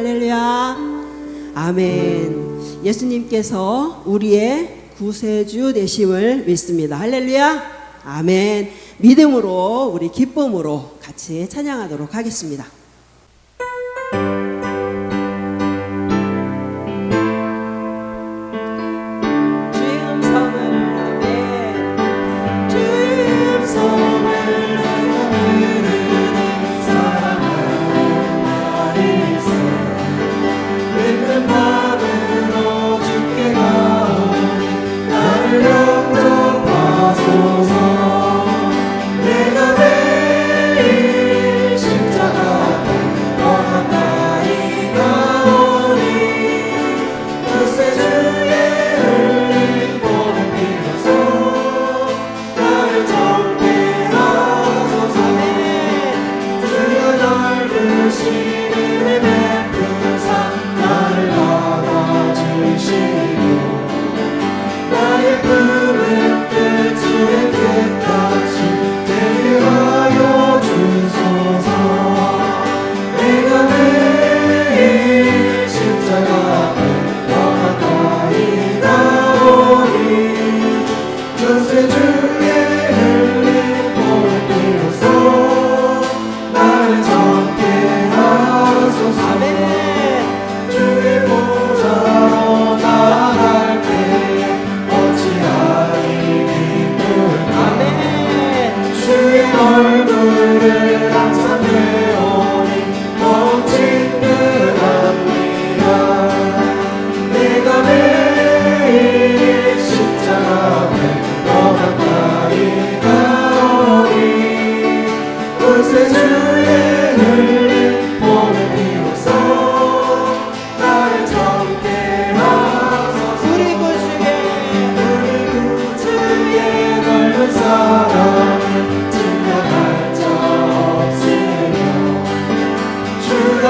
할렐루야. 아멘. 예수님께서 우리의 구세주 되심을 믿습니다. 할렐루야. 아멘. 믿음으로 우리 기쁨으로 같이 찬양하도록 하겠습니다.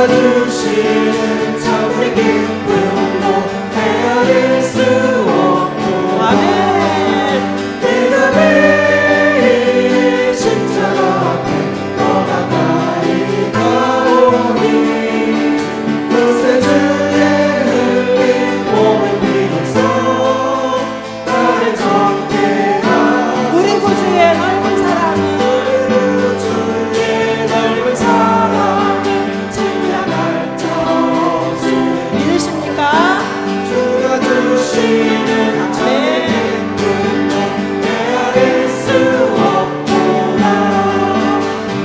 주시는 참 우리 기쁨도 헤아릴 수 없고 아멘. 내가 매일 십자가 앞에 더 가까이 가오니 그새 주의 흘린 몸을 비로소 나를 정케 하소서. 우리 구주의 넓은 사랑은 주의 넓은 사랑 주가 주시는 참의 기쁨도 헤아릴 수 없구나.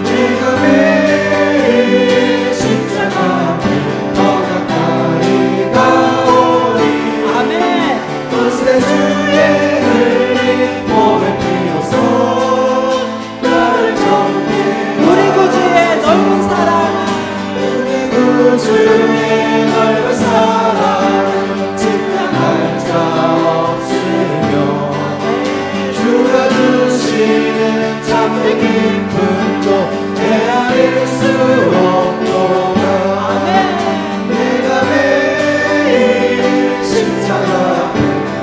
내가 매일 십자가 앞에 더 가까이 가오니 아멘. 그새 주의 흘린 몸을 비로소 나를 정케 우리 구주의 넓은 사랑은 우리 구주의 넓은 사랑 주가 주시는 참된 기쁨도 헤아릴 수 없도다. 내가 매일 십자가 앞에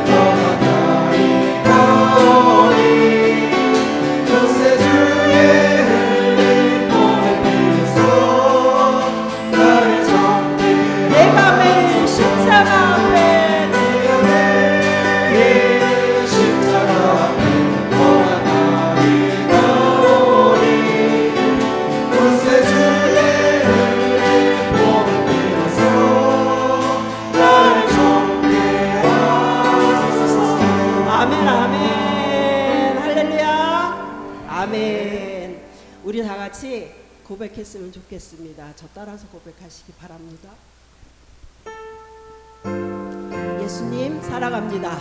더 가까이 가오니 그새 주의 흘린 몸을 비로소 나를 정케 내가 매일 십자가 앞에 아멘. 우리 다 같이 고백했으면 좋겠습니다. 저 따라서 고백하시기 바랍니다. 예수님 사랑합니다.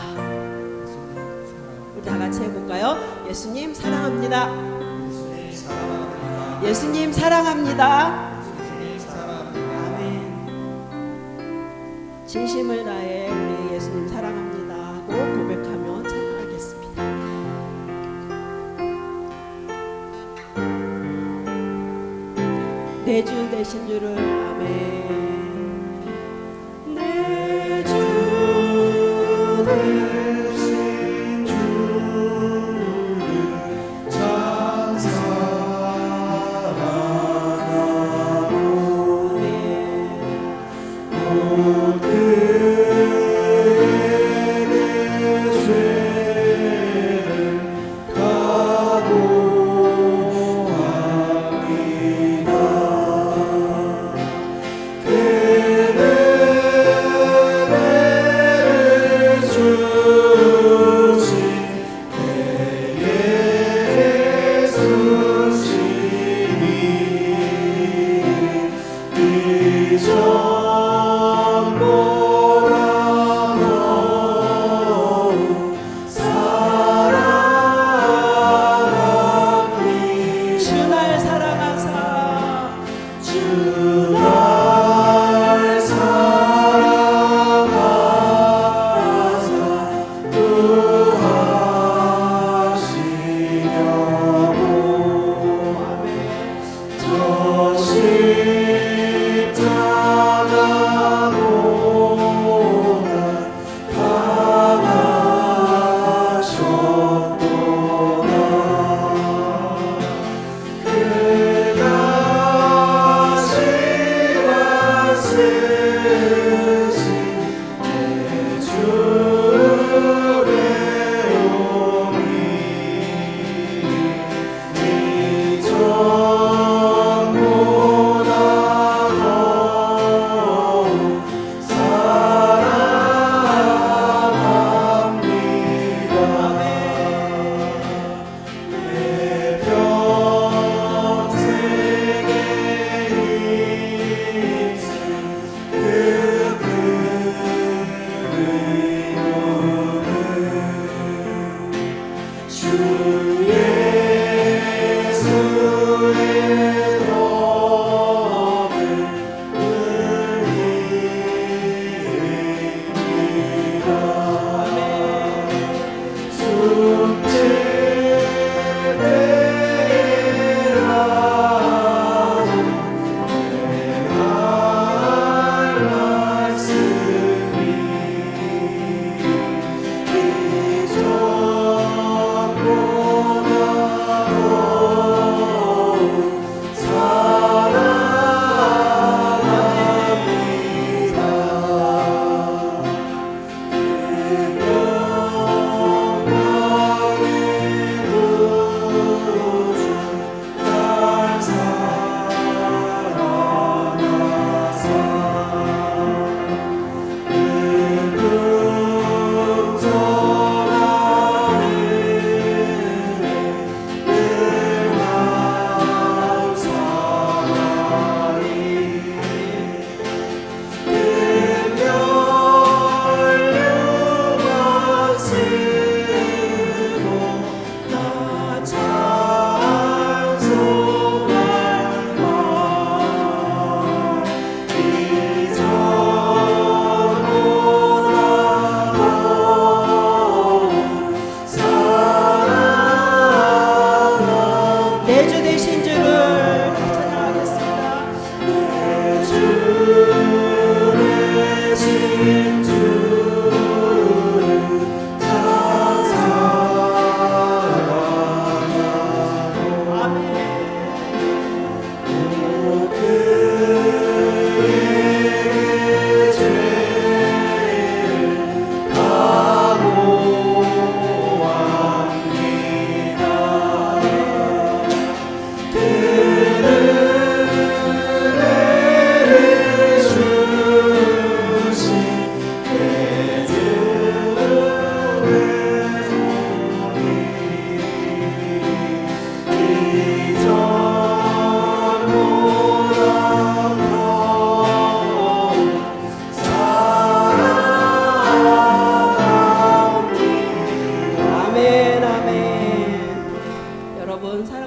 우리 다 같이 해볼까요? 예수님 사랑합니다. 예수님 사랑합니다. 아멘. 진심을 다해 우리 예수님 사랑합니다 하고 고백하며 찬양하겠습니다. 내 주 되신 주를 아멘. 내 주 되신 주를 찬송하오니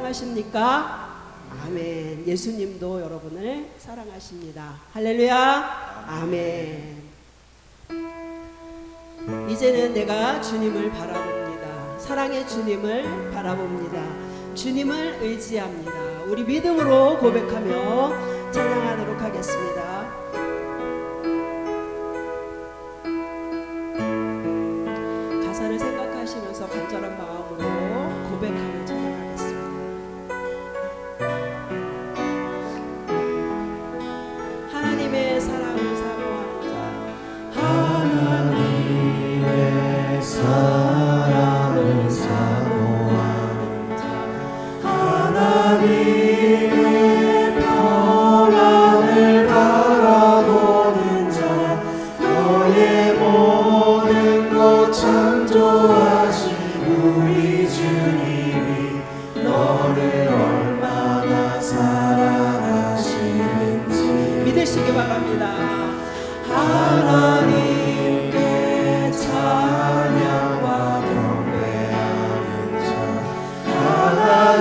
사랑하십니까? 아멘. 예수님도 여러분을 사랑하십니다. 할렐루야. 아멘. 이제는 내가 주님을 바라봅니다. 사랑의 주님을 바라봅니다. 주님을 의지합니다. 우리 믿음으로 고백하며 찬양하도록 하겠습니다. 가사를 생각하시면서 간절한 마음으로 고백하며 찬양하겠습니다. 하나님의 사랑을 사모하는 감사합니다. 하나님께 찬양과 경배하는 자,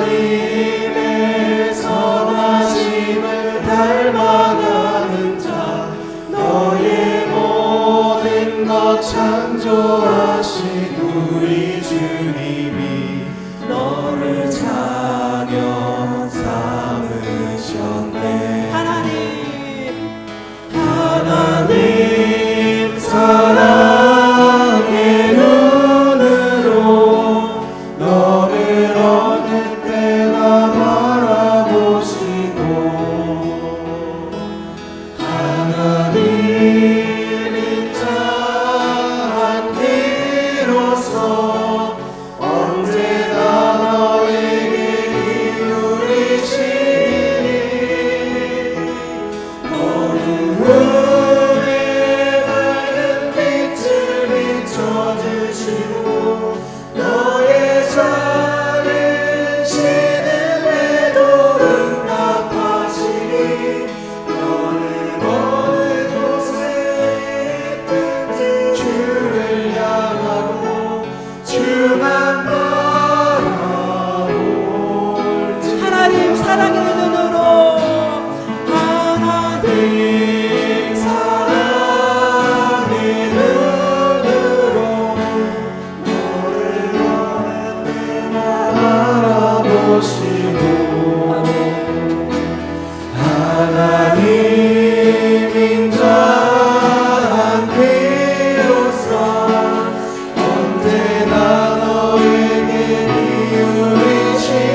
하나님의 선하심을 닮아가는 자, 너의 모든 것 창조하신 우리 주님이 너를 자녀 삼으셨네. 하나님 사랑의 눈으로 너를 어느 때나 바라보시고, 하나님 인자 한 비로소 언제나 너에게 기울이시니 어두움에 밝은 빛을 비춰주시고, 너의 작은 신음에도 응답하시니 너는 어느 곳에 있든지 주를 향하고 주만 바라볼지. 하나님 사랑의 눈으로, 하나님 사랑의 눈으로 너를 어느 때나 바라보시고, 하나님 인자 한 비로소 언제나 너에게 기울이시니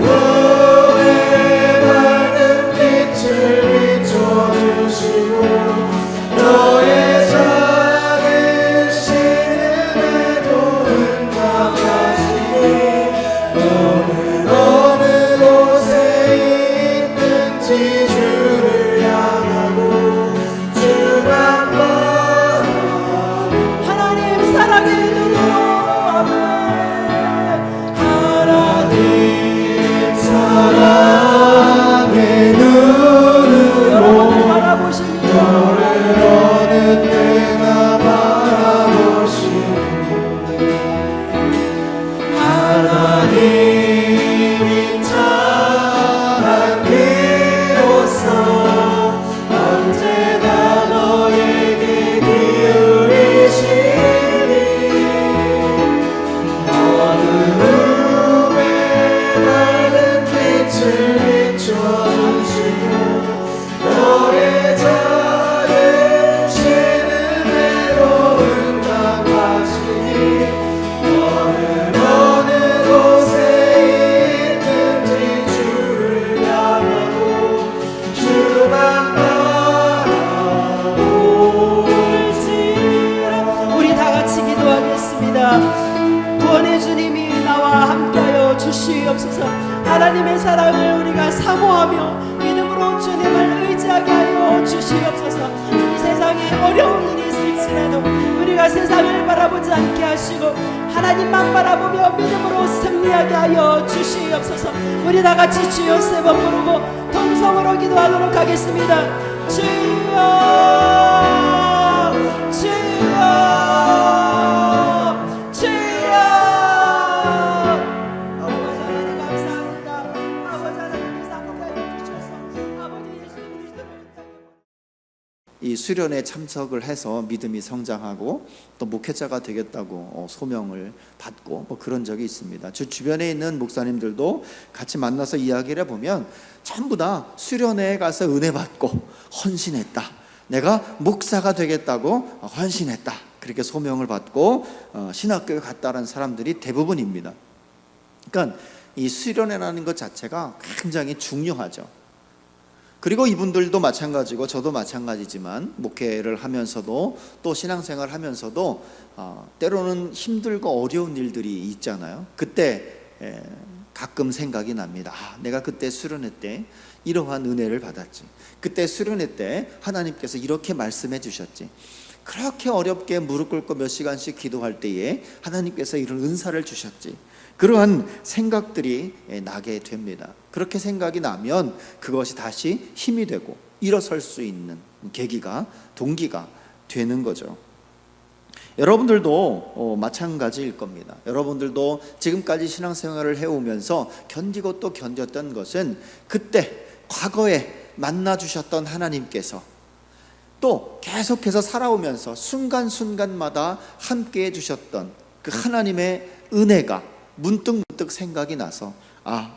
어두움에 밝은 빛을 비춰주시고, 너의 작은 신음에도 응답하시니 너는 어느 곳에 있든지 주를 향하고 주만 바라보고. 하나님 사랑의 눈으로, 아멘. 하나님 사랑의 눈으로 여러분을 바라보시니 너를 어느 때나 바라보시고, 하나님이 찬한 비로소 언제나 너에게 기울이시니 어두움에 밝은 빛을 비춰주시고, 너의 작은 신음에도 응답하시니 너는 어느 곳에 있든지 주를 향하고 주만 바라볼지라. 우리 다 같이 기도하겠습니다. 구원의 주님이 나와 함께하여 주시옵소서. 하나님의 사랑을 우리가 사모하며 믿음으로 주님을 의지하게 하여 주시옵소서. 이 세상에 어려운 일이 있을지라도 우리가 세상을 바라보지 않게 하시고 하나님만 바라보며 믿음으로 승리하게 하여 주시옵소서. 우리 다 같이 주여 세 번 부르고 통성으로 기도하도록 하겠습니다. 주여, 주여, 주여. 아버지 하나님 감사합니다. 아버지 하나님께서 함께하여 주셔서 아버지 예수 그리스도를 이 수련회 참석을 해서 믿음이 성장하고 또 목회자가 되겠다고 소명을 받고 뭐 그런 적이 있습니다. 주 주변에 있는 목사님들도 같이 만나서 이야기를 해보면 전부 다 수련회에 가서 은혜 받고 헌신했다. 내가 목사가 되겠다고 헌신했다. 그렇게 소명을 받고 신학교에 갔다는 사람들이 대부분입니다. 그러니까 이 수련회라는 것 자체가 굉장히 중요하죠. 그리고 이분들도 마찬가지고 저도 마찬가지지만 목회를 하면서도 또 신앙생활을 하면서도 때로는 힘들고 어려운 일들이 있잖아요. 그때 가끔 생각이 납니다. 내가 그때 수련회 때 이러한 은혜를 받았지. 그때 수련회 때 하나님께서 이렇게 말씀해 주셨지. 그렇게 어렵게 무릎 꿇고 몇 시간씩 기도할 때에 하나님께서 이런 은사를 주셨지. 그러한 생각들이 나게 됩니다. 그렇게 생각이 나면 그것이 다시 힘이 되고 일어설 수 있는 계기가, 동기가 되는 거죠. 여러분들도 마찬가지일 겁니다. 여러분들도 지금까지 신앙생활을 해오면서 견디고 또 견뎠던 것은 그때 과거에 만나주셨던 하나님께서 또 계속해서 살아오면서 순간순간마다 함께 해주셨던 그 하나님의 은혜가 문득 생각이 나서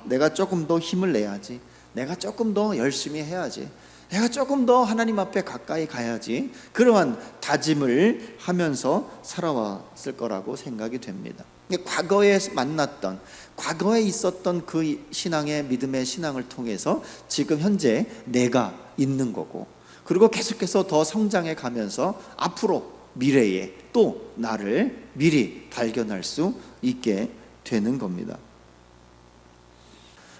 내가 조금 더 힘을 내야지, 내가 조금 더 열심히 해야지, 내가 조금 더 하나님 앞에 가까이 가야지, 그러한 다짐을 하면서 살아왔을 거라고 생각이 됩니다. 과거에 만났던, 과거에 있었던 그 신앙의, 믿음의 신앙을 통해서 지금 현재 내가 있는 거고, 그리고 계속해서 더 성장해 가면서 앞으로 미래에 또 나를 미리 발견할 수 있게 되는 겁니다.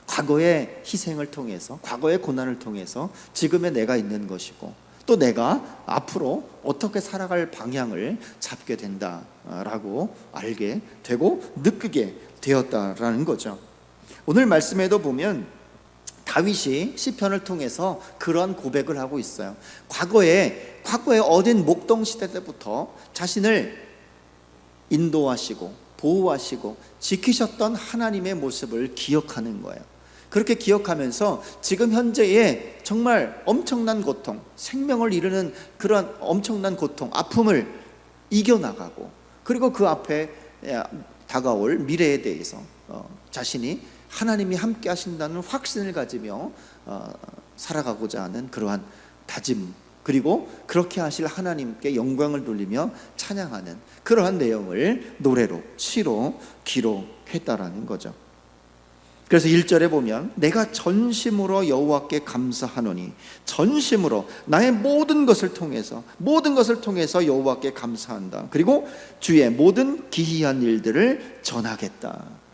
과거의 희생을 통해서, 과거의 고난을 통해서 지금의 내가 있는 것이고, 또 내가 앞으로 어떻게 살아갈 방향을 잡게 된다라고 알게 되고 느끼게 되었다라는 거죠. 오늘 말씀에도 보면 다윗이 시편을 통해서 그런 고백을 하고 있어요. 과거에 어린 목동 시대 때부터 자신을 인도하시고 보호하시고 지키셨던 하나님의 모습을 기억하는 거예요. 그렇게 기억하면서 지금 현재의 정말 엄청난 고통, 생명을 이루는 그런 엄청난 고통, 아픔을 이겨나가고, 그리고 그 앞에 다가올 미래에 대해서 자신이 하나님이 함께 하신다는 확신을 가지며 살아가고자 하는 그러한 다짐, 그리고 그렇게 하실 하나님께 영광을 돌리며 찬양하는 그러한 내용을 노래로, 시로 기록했다라는 거죠. 그래서 1절에 보면 내가 전심으로 여호와께 감사하노니, 전심으로 나의 모든 것을 통해서 여호와께 감사한다. 그리고 주의 모든 기이한 일들을 전하겠다.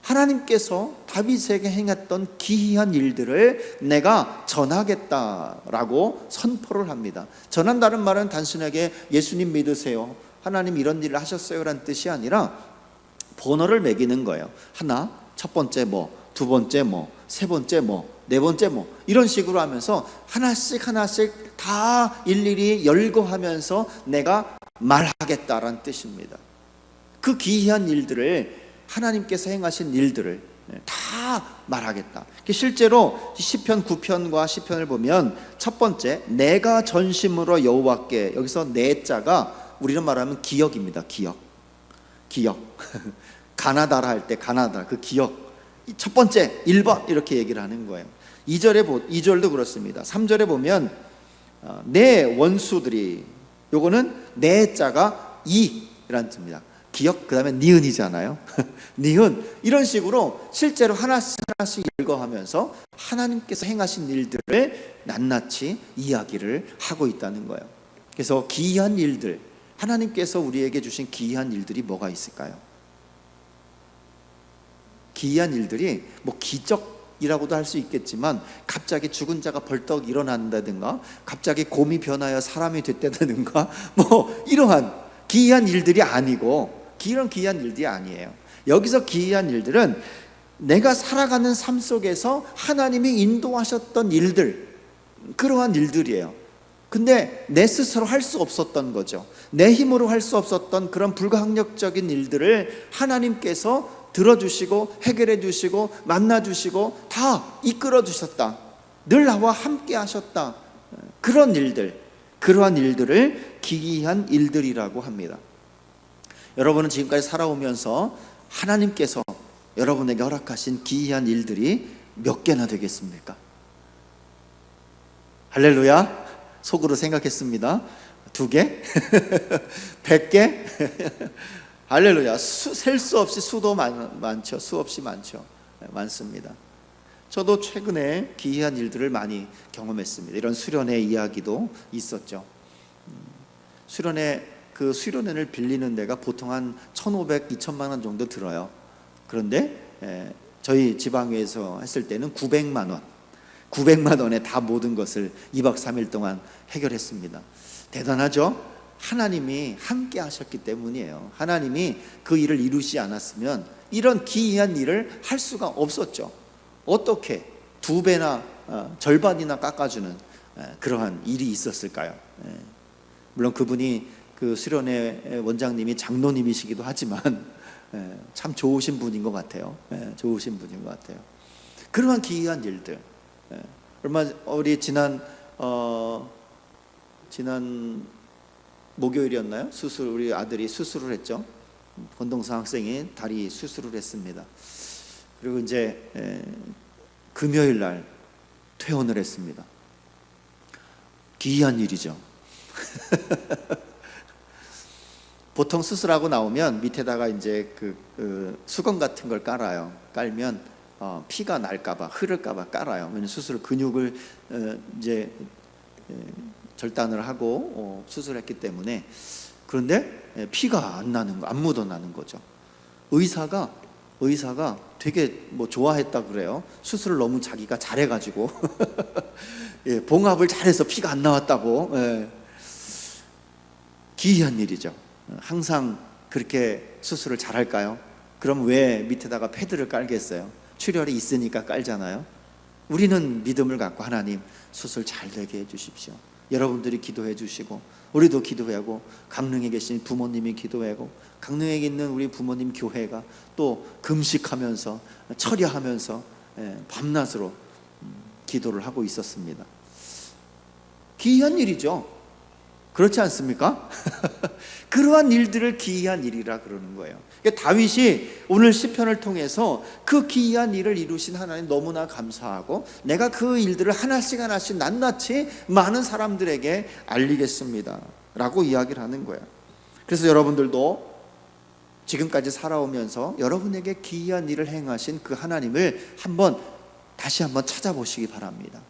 하나님께서 다윗에게 행했던 기이한 일들을 내가 전하겠다라고 선포를 합니다. 전한다는 말은 단순하게 예수님 믿으세요, 하나님 이런 일을 하셨어요 라는 뜻이 아니라 번호를 매기는 거예요. 하나, 첫 번째 뭐, 두 번째 뭐, 세 번째 뭐, 네 번째 뭐, 이런 식으로 하면서 하나씩 다 일일이 열거하면서 내가 말하겠다라는 뜻입니다. 그 기이한 일들을, 하나님께서 행하신 일들을 다 말하겠다. 실제로 시편 9편과 시편을 보면 첫 번째, 내가 전심으로 여호와께, 여기서 내 자가 우리는 말하면 기억입니다. 기억 가나다라 할 때 가나다, 그 기억, 첫 번째 1번 이렇게 얘기를 하는 거예요. 2절도 그렇습니다. 3절에 보면 내 원수들이, 요거는 내 자가 이라는 뜻입니다. 기억, 그 다음에 니은이잖아요. 니은, 이런 식으로 실제로 하나씩 읽어가면서 하나님께서 행하신 일들을 낱낱이 이야기를 하고 있다는 거예요. 그래서 기이한 일들, 하나님께서 우리에게 주신 기이한 일들이 뭐가 있을까요? 기이한 일들이 뭐 기적이라고도 할 수 있겠지만, 갑자기 죽은 자가 벌떡 일어난다든가, 갑자기 곰이 변하여 사람이 됐다든가, 뭐 이러한 기이한 일들이 아니고, 이런 기이한 일들이 아니에요. 여기서 기이한 일들은 내가 살아가는 삶 속에서 하나님이 인도하셨던 일들, 그러한 일들이에요. 근데 내 스스로 할 수 없었던 거죠. 내 힘으로 할 수 없었던 그런 불가항력적인 일들을 하나님께서 들어주시고 해결해 주시고 만나 주시고 다 이끌어 주셨다. 늘 나와 함께 하셨다. 그런 일들, 그러한 일들을 기이한 일들이라고 합니다. 여러분은 지금까지 살아오면서 하나님께서 여러분에게 허락하신 기이한 일들이 몇 개나 되겠습니까? 할렐루야. 속으로 생각했습니다. 2개? 100개? 할렐루야. 셀 수 없이 수도 많죠. 수없이 많습니다. 저도 최근에 기이한 일들을 많이 경험했습니다. 이런 수련회 이야기도 있었죠. 그 수련회를 빌리는 데가 보통 한 1,500, 2,000만 원 정도 들어요. 그런데 저희 지방에서 했을 때는 900만 원에 다 모든 것을 2박 3일 동안 해결했습니다. 대단하죠? 하나님이 함께 하셨기 때문이에요. 하나님이 그 일을 이루지 않았으면 이런 기이한 일을 할 수가 없었죠. 어떻게 2배나 절반이나 깎아주는 그러한 일이 있었을까요? 물론 그분이 그 수련회 원장님이 장로님이시기도 하지만 참 좋으신 분인 것 같아요. 좋으신 분인 것 같아요. 그러한 기이한 일들. 우리 지난 목요일이었나요? 우리 아들이 수술을 했죠. 권동상 학생이 다리 수술을 했습니다. 그리고 이제 금요일 날 퇴원을 했습니다. 기이한 일이죠. 보통 수술하고 나오면 밑에다가 이제 그 수건 같은 걸 깔아요. 깔면 피가 날까봐, 흐를까봐 깔아요. 왜냐면 수술 근육을 이제 절단을 하고 수술했기 때문에. 그런데 피가 안 나는 거, 안 묻어나는 거죠. 의사가 되게 뭐 좋아했다 그래요. 수술을 너무 자기가 잘해가지고 봉합을 잘해서 피가 안 나왔다고. 기이한 일이죠. 항상 그렇게 수술을 잘할까요? 그럼 왜 밑에다가 패드를 깔겠어요? 출혈이 있으니까 깔잖아요. 우리는 믿음을 갖고 하나님 수술 잘 되게 해주십시오. 여러분들이 기도해 주시고 우리도 기도하고 강릉에 계신 부모님이 기도하고 강릉에 있는 우리 부모님 교회가 또 금식하면서 철야하면서 밤낮으로 기도를 하고 있었습니다. 기이한 일이죠. 그렇지 않습니까? 그러한 일들을 기이한 일이라 그러는 거예요. 그러니까 다윗이 오늘 시편을 통해서 그 기이한 일을 이루신 하나님 너무나 감사하고 내가 그 일들을 하나씩 낱낱이 많은 사람들에게 알리겠습니다 라고 이야기를 하는 거예요. 그래서 여러분들도 지금까지 살아오면서 여러분에게 기이한 일을 행하신 그 하나님을 다시 한번 찾아보시기 바랍니다.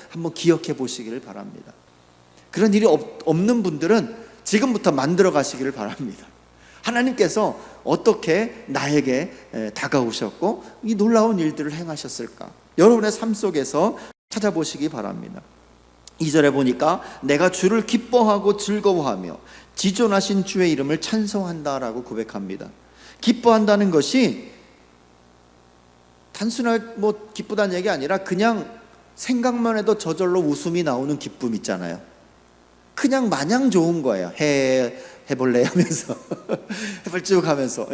한번 기억해 보시기를 바랍니다. 그런 일이 없는 분들은 지금부터 만들어 가시기를 바랍니다. 하나님께서 어떻게 나에게 다가오셨고 이 놀라운 일들을 행하셨을까? 여러분의 삶 속에서 찾아보시기 바랍니다. 2절에 보니까 내가 주를 기뻐하고 즐거워하며 지존하신 주의 이름을 찬송한다라고 고백합니다. 기뻐한다는 것이 단순하게 뭐 기쁘다는 얘기 아니라 그냥 생각만 해도 저절로 웃음이 나오는 기쁨 있잖아요. 그냥 마냥 좋은 거예요. 해볼래 하면서 해볼쭉 하면서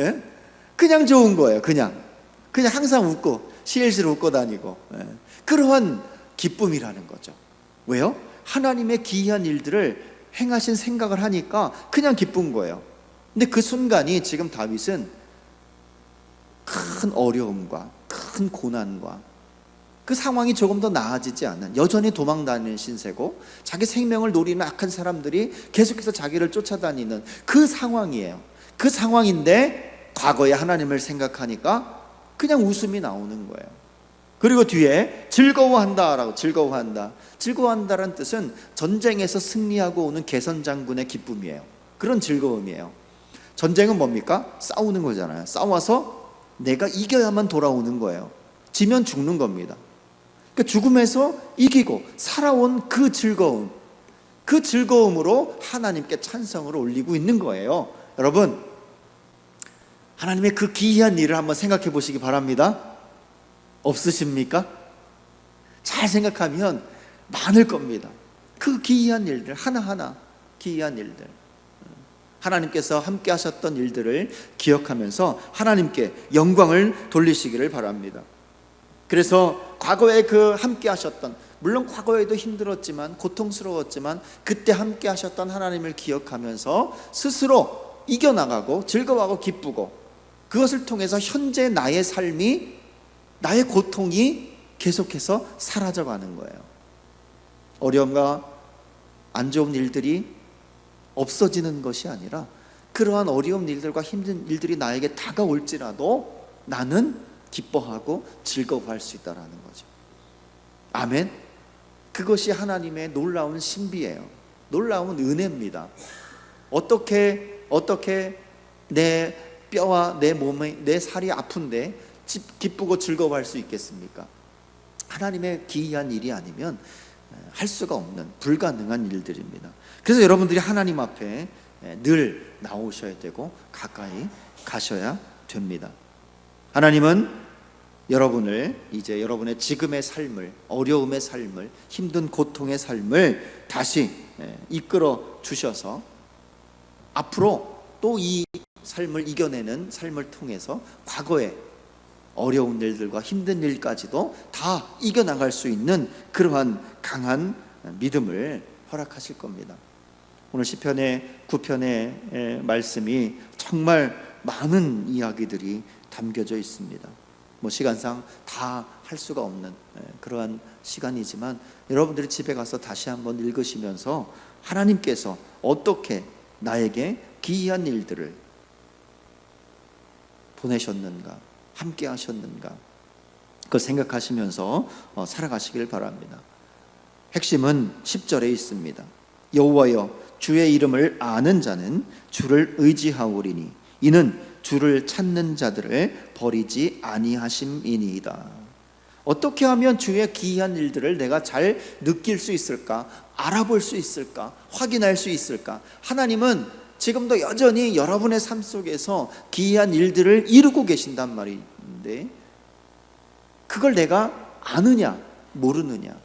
그냥 좋은 거예요. 그냥 항상 웃고 실실 웃고 다니고 그러한 기쁨이라는 거죠. 왜요? 하나님의 기이한 일들을 행하신 생각을 하니까 그냥 기쁜 거예요. 근데 그 순간이 지금 다윗은 큰 어려움과 큰 고난과 그 상황이 조금 더 나아지지 않는, 여전히 도망다니는 신세고 자기 생명을 노리는 악한 사람들이 계속해서 자기를 쫓아다니는 그 상황이에요. 그 상황인데 과거에 하나님을 생각하니까 그냥 웃음이 나오는 거예요. 그리고 뒤에 즐거워한다라고, 즐거워한다라는 뜻은 전쟁에서 승리하고 오는 개선장군의 기쁨이에요. 그런 즐거움이에요. 전쟁은 뭡니까? 싸우는 거잖아요. 싸워서 내가 이겨야만 돌아오는 거예요. 지면 죽는 겁니다. 그러니까 죽음에서 이기고 살아온 그 즐거움으로 하나님께 찬성을 올리고 있는 거예요. 여러분, 하나님의 그 기이한 일을 한번 생각해 보시기 바랍니다. 없으십니까? 잘 생각하면 많을 겁니다. 그 기이한 일들, 하나하나 기이한 일들, 하나님께서 함께 하셨던 일들을 기억하면서 하나님께 영광을 돌리시기를 바랍니다. 그래서 과거에 그 함께 하셨던, 물론 과거에도 힘들었지만 고통스러웠지만 그때 함께 하셨던 하나님을 기억하면서 스스로 이겨나가고 즐거워하고 기쁘고, 그것을 통해서 현재 나의 삶이, 나의 고통이 계속해서 사라져가는 거예요. 어려움과 안 좋은 일들이 없어지는 것이 아니라 그러한 어려운 일들과 힘든 일들이 나에게 다가올지라도 나는 기뻐하고 즐거워할 수 있다는 거죠. 아멘. 그것이 하나님의 놀라운 신비예요. 놀라운 은혜입니다. 어떻게 내 뼈와 내 몸에, 내 살이 아픈데 기쁘고 즐거워할 수 있겠습니까? 하나님의 기이한 일이 아니면 할 수가 없는 불가능한 일들입니다. 그래서 여러분들이 하나님 앞에 늘 나오셔야 되고 가까이 가셔야 됩니다. 하나님은 여러분을 이제 여러분의 지금의 삶을, 어려움의 삶을, 힘든 고통의 삶을 다시 이끌어 주셔서 앞으로 또 이 삶을 이겨내는 삶을 통해서 과거의 어려운 일들과 힘든 일까지도 다 이겨나갈 수 있는 그러한 강한 믿음을 허락하실 겁니다. 오늘 시편의 9편의 말씀이 정말 많은 이야기들이 담겨져 있습니다. 뭐 시간상 다 할 수가 없는 그러한 시간이지만 여러분들이 집에 가서 다시 한번 읽으시면서 하나님께서 어떻게 나에게 기이한 일들을 보내셨는가, 함께 하셨는가, 그걸 생각하시면서 살아가시길 바랍니다. 핵심은 10절에 있습니다. 여호와여, 주의 이름을 아는 자는 주를 의지하오리니 이는 주를 찾는 자들을 버리지 아니하심이니이다. 어떻게 하면 주의 기이한 일들을 내가 잘 느낄 수 있을까? 알아볼 수 있을까? 확인할 수 있을까? 하나님은 지금도 여전히 여러분의 삶 속에서 기이한 일들을 이루고 계신단 말인데 그걸 내가 아느냐 모르느냐,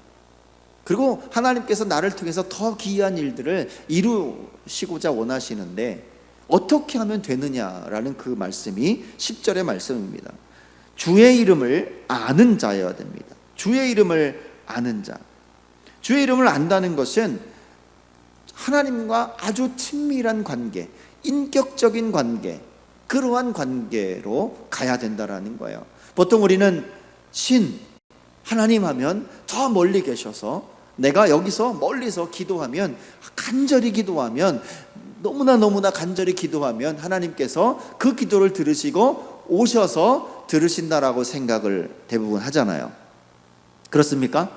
그리고 하나님께서 나를 통해서 더 기이한 일들을 이루시고자 원하시는데 어떻게 하면 되느냐라는 그 말씀이 10절의 말씀입니다. 주의 이름을 아는 자여야 됩니다. 주의 이름을 아는 자. 주의 이름을 안다는 것은 하나님과 아주 친밀한 관계, 인격적인 관계, 그러한 관계로 가야 된다라는 거예요. 보통 우리는 신, 하나님 하면 저 멀리 계셔서 내가 여기서 멀리서 기도하면, 간절히 기도하면, 너무나 간절히 기도하면 하나님께서 그 기도를 들으시고 오셔서 들으신다라고 생각을 대부분 하잖아요. 그렇습니까?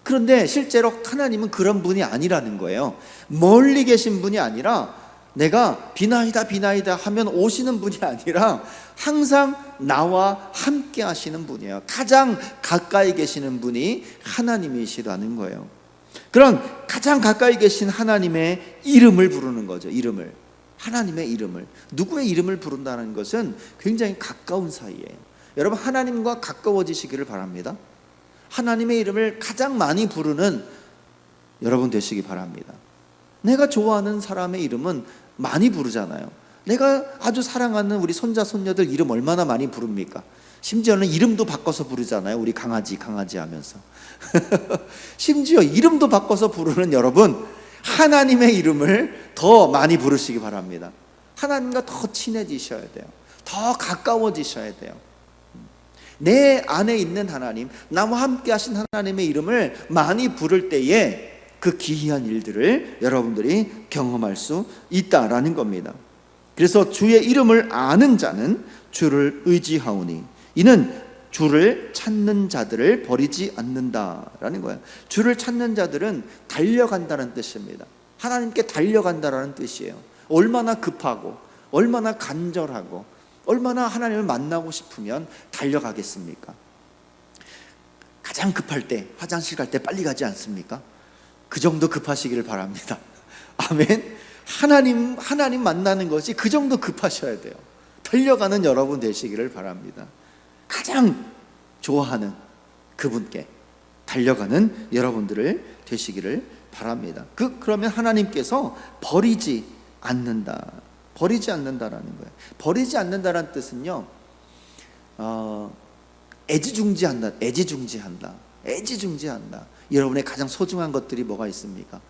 그런데 실제로 하나님은 그런 분이 아니라는 거예요. 멀리 계신 분이 아니라 내가 비나이다 하면 오시는 분이 아니라 항상 나와 함께 하시는 분이에요. 가장 가까이 계시는 분이 하나님이시라는 거예요. 그런 가장 가까이 계신 하나님의 이름을 부르는 거죠. 이름을, 하나님의 이름을, 누구의 이름을 부른다는 것은 굉장히 가까운 사이예요. 여러분, 하나님과 가까워지시기를 바랍니다. 하나님의 이름을 가장 많이 부르는 여러분 되시기 바랍니다. 내가 좋아하는 사람의 이름은 많이 부르잖아요. 내가 아주 사랑하는 우리 손자 손녀들 이름 얼마나 많이 부릅니까? 심지어는 이름도 바꿔서 부르잖아요. 우리 강아지 하면서 심지어 이름도 바꿔서 부르는 여러분, 하나님의 이름을 더 많이 부르시기 바랍니다. 하나님과 더 친해지셔야 돼요. 더 가까워지셔야 돼요. 내 안에 있는 하나님, 나와 함께 하신 하나님의 이름을 많이 부를 때에 그 기이한 일들을 여러분들이 경험할 수 있다라는 겁니다. 그래서 주의 이름을 아는 자는 주를 의지하오니 이는 주를 찾는 자들을 버리지 않는다라는 거예요. 주를 찾는 자들은 달려간다는 뜻입니다. 하나님께 달려간다라는 뜻이에요. 얼마나 급하고 얼마나 간절하고 얼마나 하나님을 만나고 싶으면 달려가겠습니까? 가장 급할 때 화장실 갈 때 빨리 가지 않습니까? 그 정도 급하시기를 바랍니다. 아멘. 하나님 만나는 것이 그 정도 급하셔야 돼요. 달려가는 여러분 되시기를 바랍니다. 가장 좋아하는 그분께 달려가는 여러분들을 되시기를 바랍니다. 그러면 하나님께서 버리지 않는다라는 거예요. 버리지 않는다라는 뜻은요, 애지중지한다. 여러분의 가장 소중한 것들이 뭐가 있습니까?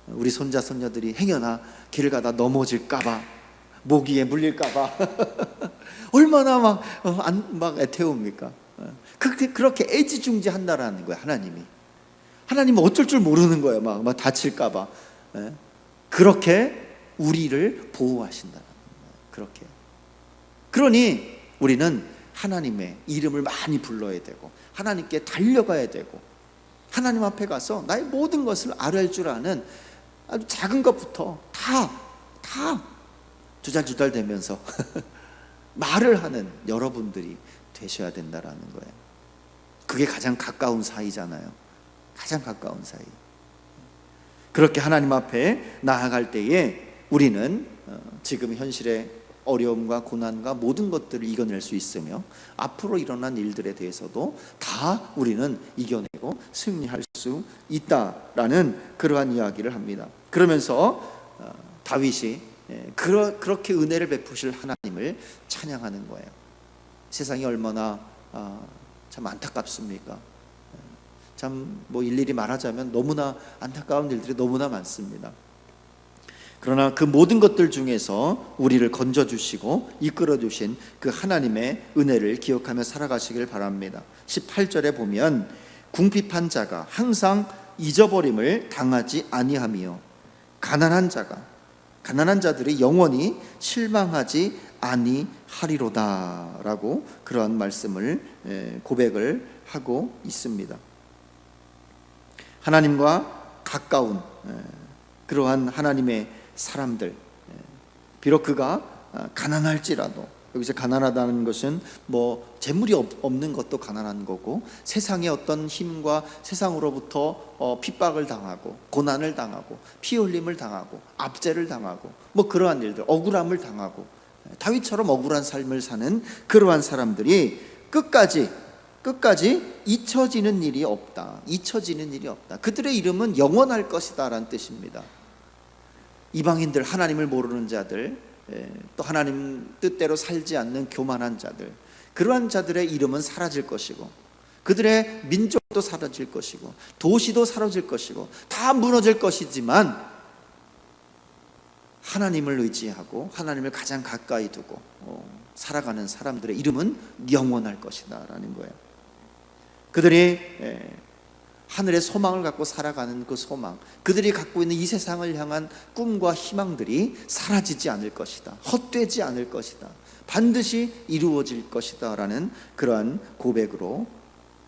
우리 손자 손녀들이 행여나 길을 가다 넘어질까봐, 모기에 물릴까봐 얼마나 막 애태웁니까? 그렇게 애지중지한다라는 거예요. 하나님은 어쩔 줄 모르는 거예요. 막 다칠까봐. 그렇게 우리를 보호하신다는 거예요. 그렇게. 그러니 우리는 하나님의 이름을 많이 불러야 되고 하나님께 달려가야 되고 하나님 앞에 가서 나의 모든 것을 알을 줄 아는 아주 작은 것부터 다 주잘주잘 되면서 말을 하는 여러분들이 되셔야 된다라는 거예요. 그게 가장 가까운 사이잖아요. 가장 가까운 사이. 그렇게 하나님 앞에 나아갈 때에 우리는 지금 현실의 어려움과 고난과 모든 것들을 이겨낼 수 있으며 앞으로 일어난 일들에 대해서도 다 우리는 이겨내고 승리할 수 있다라는 그러한 이야기를 합니다. 그러면서 다윗이 그렇게 은혜를 베푸실 하나님을 찬양하는 거예요. 세상이 얼마나 참 안타깝습니까? 참 뭐 일일이 말하자면 너무나 안타까운 일들이 너무나 많습니다. 그러나 그 모든 것들 중에서 우리를 건져주시고 이끌어주신 그 하나님의 은혜를 기억하며 살아가시길 바랍니다. 18절에 보면 궁핍한 자가 항상 잊어버림을 당하지 아니하며 가난한 자들이 영원히 실망하지 아니하리로다 라고 그러한 말씀을 고백을 하고 있습니다. 하나님과 가까운 그러한 하나님의 사람들, 비록 그가 가난할지라도, 여기서 가난하다는 것은 뭐 재물이 없는 것도 가난한 거고, 세상의 어떤 힘과 세상으로부터 핍박을 당하고 고난을 당하고 피 흘림을 당하고 압제를 당하고 뭐 그러한 일들, 억울함을 당하고 다윗처럼 억울한 삶을 사는 그러한 사람들이 끝까지 잊혀지는 일이 없다. 잊혀지는 일이 없다. 그들의 이름은 영원할 것이다 라는 뜻입니다. 이방인들, 하나님을 모르는 자들, 또 하나님 뜻대로 살지 않는 교만한 자들, 그러한 자들의 이름은 사라질 것이고, 그들의 민족도 사라질 것이고, 도시도 사라질 것이고, 다 무너질 것이지만 하나님을 의지하고 하나님을 가장 가까이 두고 살아가는 사람들의 이름은 영원할 것이다 라는 거예요. 그들이 하늘의 소망을 갖고 살아가는 그 소망, 그들이 갖고 있는 이 세상을 향한 꿈과 희망들이 사라지지 않을 것이다, 헛되지 않을 것이다, 반드시 이루어질 것이다 라는 그러한 고백으로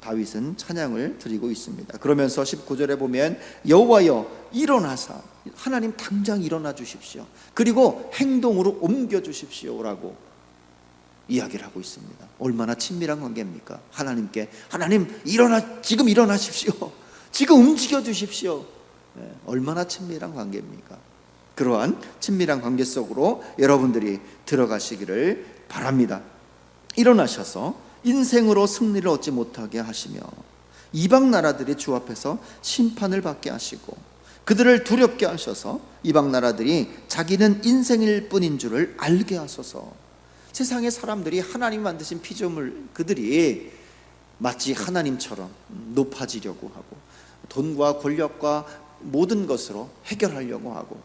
다윗은 찬양을 드리고 있습니다. 그러면서 19절에 보면 여호와여 일어나사, 하나님 당장 일어나 주십시오, 그리고 행동으로 옮겨 주십시오 라고 이야기를 하고 있습니다. 얼마나 친밀한 관계입니까? 하나님께, 하나님 지금 일어나십시오, 지금 움직여 주십시오. 얼마나 친밀한 관계입니까? 그러한 친밀한 관계 속으로 여러분들이 들어가시기를 바랍니다. 일어나셔서 인생으로 승리를 얻지 못하게 하시며 이방 나라들이 주 앞에서 심판을 받게 하시고 그들을 두렵게 하셔서 이방 나라들이 자기는 인생일 뿐인 줄을 알게 하소서. 세상의 사람들이 하나님 만드신 피조물, 그들이 마치 하나님처럼 높아지려고 하고 돈과 권력과 모든 것으로 해결하려고 하고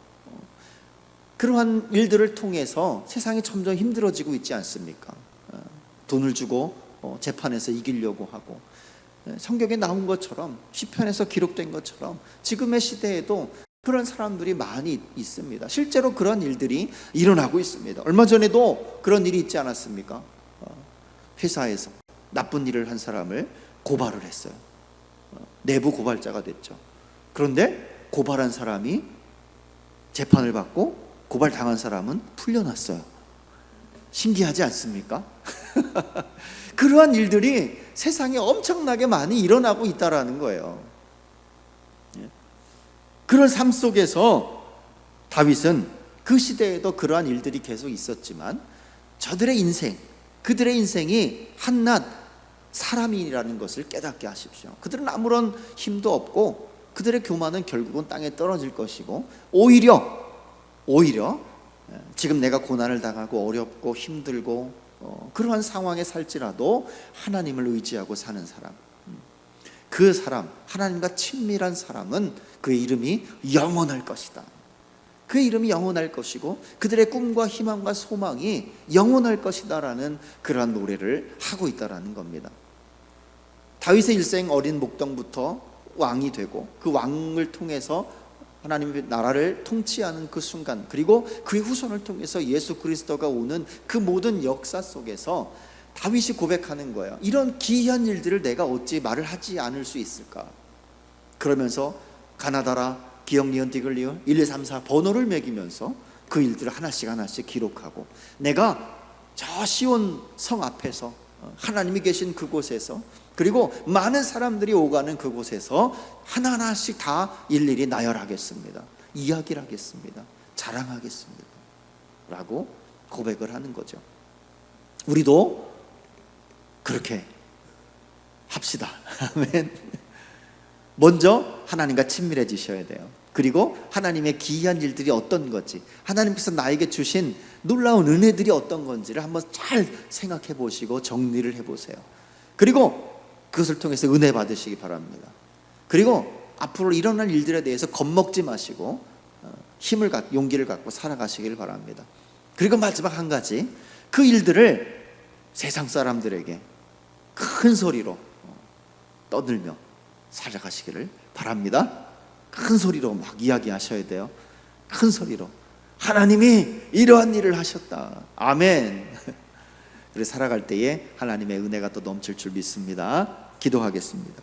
그러한 일들을 통해서 세상이 점점 힘들어지고 있지 않습니까? 돈을 주고 재판에서 이기려고 하고, 성경에 나온 것처럼, 시편에서 기록된 것처럼 지금의 시대에도 그런 사람들이 많이 있습니다. 실제로 그런 일들이 일어나고 있습니다. 얼마 전에도 그런 일이 있지 않았습니까? 회사에서 나쁜 일을 한 사람을 고발을 했어요. 내부 고발자가 됐죠. 그런데 고발한 사람이 재판을 받고 고발당한 사람은 풀려났어요. 신기하지 않습니까? 그러한 일들이 세상에 엄청나게 많이 일어나고 있다라는 거예요. 그런 삶 속에서 다윗은 그 시대에도 그러한 일들이 계속 있었지만 저들의 인생, 그들의 인생이 한낱 사람이라는 것을 깨닫게 하십시오. 그들은 아무런 힘도 없고 그들의 교만은 결국은 땅에 떨어질 것이고, 오히려 지금 내가 고난을 당하고 어렵고 힘들고 그러한 상황에 살지라도 하나님을 의지하고 사는 사람, 그 사람, 하나님과 친밀한 사람은 그의 이름이 영원할 것이다. 그의 이름이 영원할 것이고 그들의 꿈과 희망과 소망이 영원할 것이다 라는 그러한 노래를 하고 있다라는 겁니다. 다윗의 일생 어린 목동부터 왕이 되고 그 왕을 통해서 하나님의 나라를 통치하는 그 순간, 그리고 그의 후손을 통해서 예수 그리스도가 오는 그 모든 역사 속에서 다윗이 고백하는 거예요. 이런 기이한 일들을 내가 어찌 말을 하지 않을 수 있을까? 그러면서 가나다라, 기역, 니은, 디귿, 리을 1, 2, 3, 4 번호를 매기면서 그 일들을 하나씩 기록하고, 내가 저 시온 성 앞에서 하나님이 계신 그곳에서, 그리고 많은 사람들이 오가는 그곳에서 하나하나씩 다 일일이 나열하겠습니다, 이야기를 하겠습니다, 자랑하겠습니다 라고 고백을 하는 거죠. 우리도 그렇게 합시다. 아멘. 먼저 하나님과 친밀해지셔야 돼요. 그리고 하나님의 기이한 일들이 어떤 건지, 하나님께서 나에게 주신 놀라운 은혜들이 어떤 건지를 한번 잘 생각해 보시고 정리를 해 보세요. 그리고 그것을 통해서 은혜 받으시기 바랍니다. 그리고 앞으로 일어날 일들에 대해서 겁먹지 마시고 용기를 갖고 살아가시길 바랍니다. 그리고 마지막 한 가지, 그 일들을 세상 사람들에게 큰 소리로 떠들며 살아가시기를 바랍니다. 큰 소리로 막 이야기하셔야 돼요. 큰 소리로 하나님이 이러한 일을 하셨다. 아멘. 그래서 살아갈 때에 하나님의 은혜가 또 넘칠 줄 믿습니다. 기도하겠습니다.